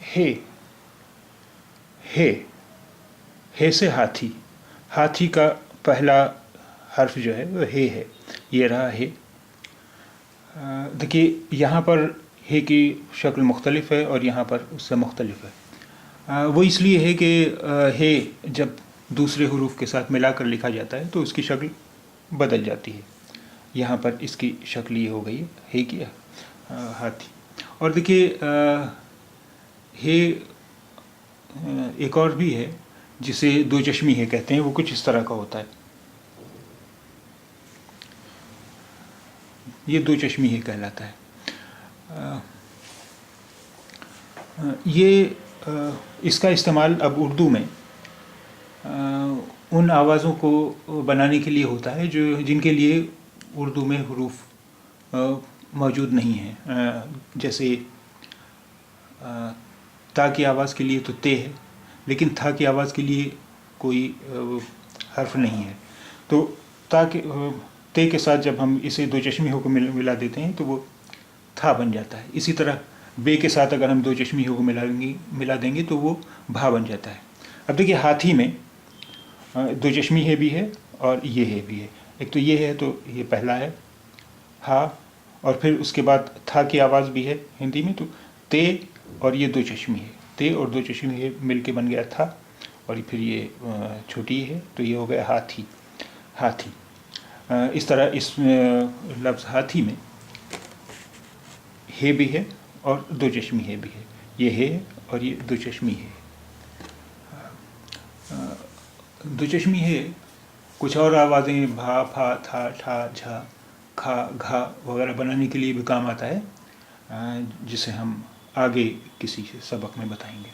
ہے، ہے سے ہاتھی، ہاتھی کا پہلا حرف جو ہے وہ ہے، یہ رہا ہے۔ دیکھیے یہاں پر ہے کی شکل مختلف ہے اور یہاں پر اس سے مختلف ہے۔ وہ اس لیے ہے کہ ہے جب دوسرے حروف کے ساتھ ملا کر لکھا جاتا ہے تو اس کی شکل بدل جاتی ہے۔ یہاں پر اس کی شکل یہ ہو گئی ہے کہ ہاتھی۔ اور دیکھیے ہے ایک اور بھی ہے جسے دو چشمی ہے کہتے ہیں، وہ کچھ اس طرح کا ہوتا ہے۔ یہ دو چشمی ہے کہلاتا ہے۔ یہ اس کا استعمال اب اردو میں ان آوازوں کو بنانے کے لیے ہوتا ہے جن کے لیے اردو میں حروف موجود نہیں ہیں۔ جیسے تا کی آواز کے لیے تو تے ہے، لیکن تھا کی آواز کے لیے کوئی حرف نہیں ہے، تو تے کے ساتھ جب ہم اسے دو چشمی ہو کو ملا دیتے ہیں تو وہ تھا بن جاتا ہے۔ اسی طرح بے کے ساتھ اگر ہم دو چشمی ہو کو ملا دیں گے تو وہ بھا بن جاتا ہے۔ اب دیکھیے ہاتھی میں دو چشمی ہے بھی ہے اور یہ ہے بھی ہے۔ ایک تو یہ ہے تو یہ پہلا ہے ہا، اور پھر اس کے بعد تھا کی آواز بھی ہے ہندی میں، تو تے اور یہ دو چشمی ہے، تے اور دو چشمی ہے مل کے بن گیا تھا، اور پھر یہ چھوٹی ہے تو یہ ہو گیا ہاتھی، ہاتھی۔ اس طرح اس لفظ ہاتھی میں ہے بھی ہے اور دو چشمی ہے بھی ہے، یہ ہے اور یہ دو چشمی ہے۔ دو چشمی ہے کچھ اور آوازیں بھا، پھا، تھا، ٹھا، جھا، کھا، گھا وغیرہ بنانے کے لیے بھی کام آتا ہے، جسے ہم آگے کسی سبق میں بتائیں گے۔